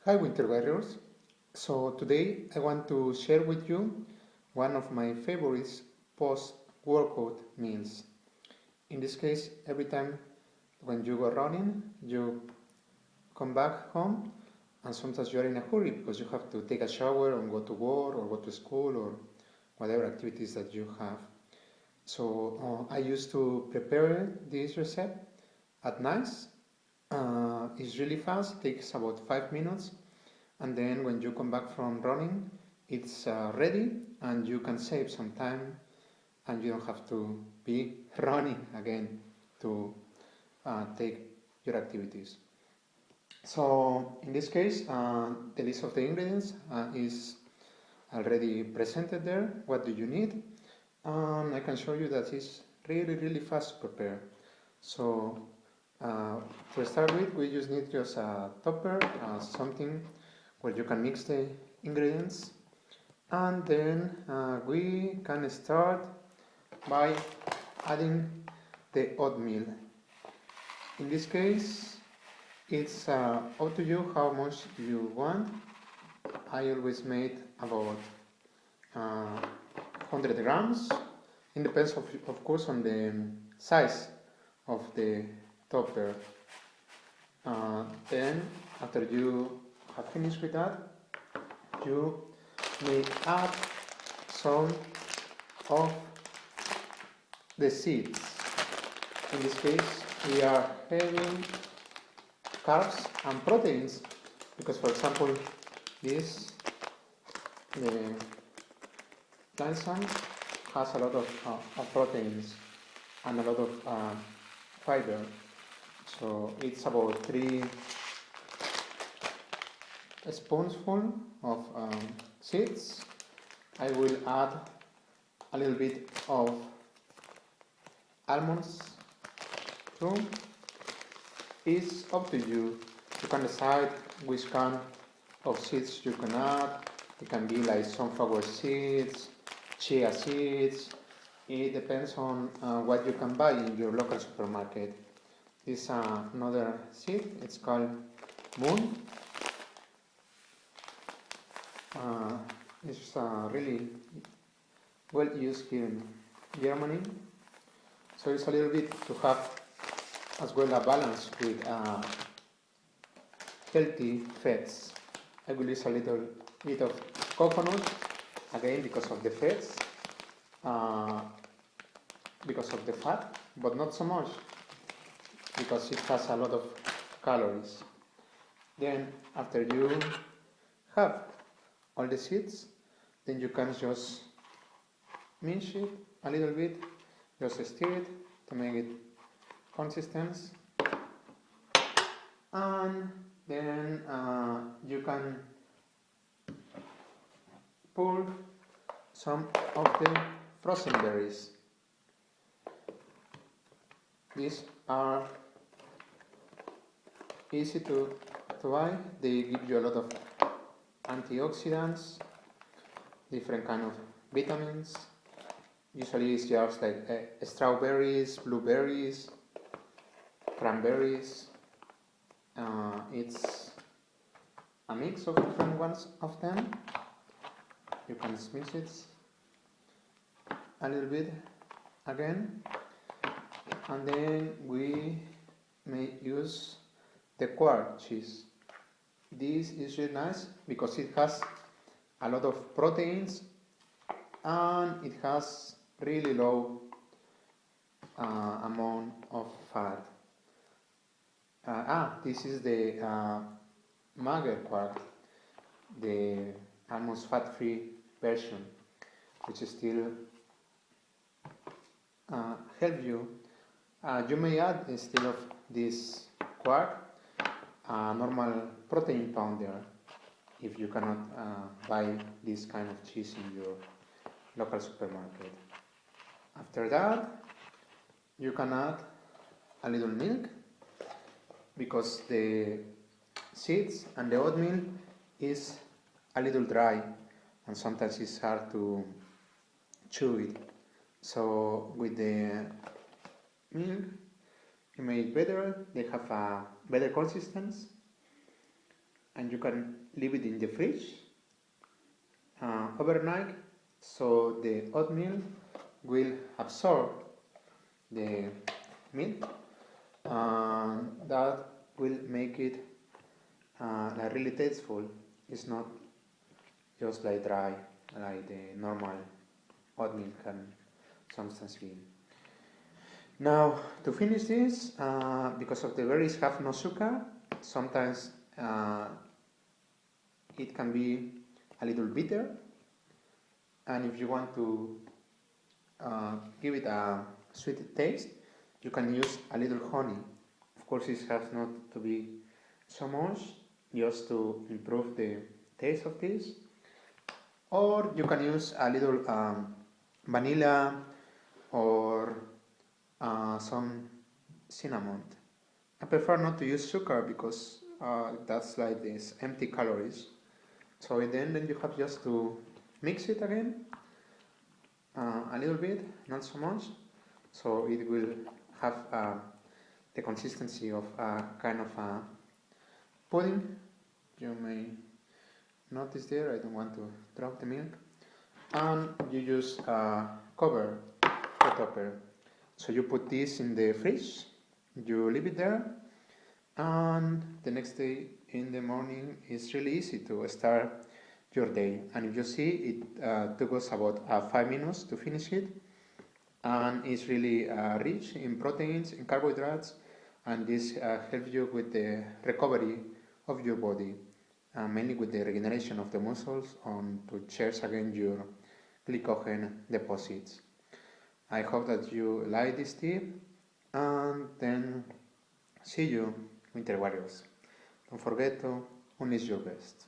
Hi, Winter Warriors. So today I want to share with you one of my favorites post-workout meals. In this case, every time when you go running, you come back home and sometimes you are in a hurry because you have to take a shower and go to work or go to school or whatever activities that you have. So I used to prepare this recipe at night. It's really fast, it takes about 5 minutes, and then when you come back from running, it's ready and you can save some time and you don't have to be running again to take your activities. So in this case, the list of the ingredients is already presented there. What do you need? I can show you that it's really fast to prepare. So to start with, we just need just a topper, something where you can mix the ingredients, and then we can start by adding the oatmeal. In this case, it's up to you how much you want. I always made about 100 grams. It depends, of course, on the size of the topper. Then, after you have finished with that, you may add some of the seeds. In this case, we are having carbs and proteins because, for example, this the Tyson has a lot of proteins and a lot of fiber. So it's about 3 spoonsful of seeds. I will add a little bit of almonds too. It's up to you. You can decide which kind of seeds you can add. It can be like sunflower seeds, chia seeds. It depends on what you can buy in your local supermarket. This is another seed. It's called Moon. It's really well used here in Germany. So it's a little bit to have as well a balance with healthy fats. I will use a little bit of coconut, again because of the fats, because of the fat, but not so much because it has a lot of calories. Then after you have all the seeds, then you can just mince it a little bit, just stir it to make it consistent, and then you can pour some of the frozen berries. These are easy to buy. They give you a lot of antioxidants, different kind of vitamins. Usually it's just like strawberries, blueberries, cranberries. It's a mix of different ones of them. You can mix it a little bit again, and then we may use the quark cheese. This is really nice because it has a lot of proteins and it has really low amount of fat. This is the mager quark, the almost fat-free version, which still help you. You may add, instead of this quark, a normal protein powder if you cannot buy this kind of cheese in your local supermarket. After that, you can add a little milk because the seeds and the oatmeal is a little dry and sometimes it's hard to chew it. So with the milk, you make it better. They have a better consistency, and you can leave it in the fridge overnight, so the oatmeal will absorb the milk, and that will make it like really tasteful. It's not just like dry, like the normal oatmeal can sometimes be. Now, to finish this, because of the berries have no sugar, sometimes it can be a little bitter, and if you want to give it a sweet taste, you can use a little honey. Of course, it has not to be so much, just to improve the taste of this. Or you can use a little vanilla or some cinnamon. I prefer not to use sugar because that's like this empty calories. So then you have just to mix it again a little bit, not so much, so it will have the consistency of a kind of a pudding. You may notice there, I don't want to drop the milk, and you use cover the topper. So you put this in the fridge, you leave it there, and the next day in the morning it's really easy to start your day. And if you see, it took us about 5 minutes to finish it, and it's really rich in proteins, in carbohydrates, and this helps you with the recovery of your body, mainly with the regeneration of the muscles and to charge again your glycogen deposits. I hope that you like this tip, and then see you, Winter Warriors. Don't forget to unleash your best.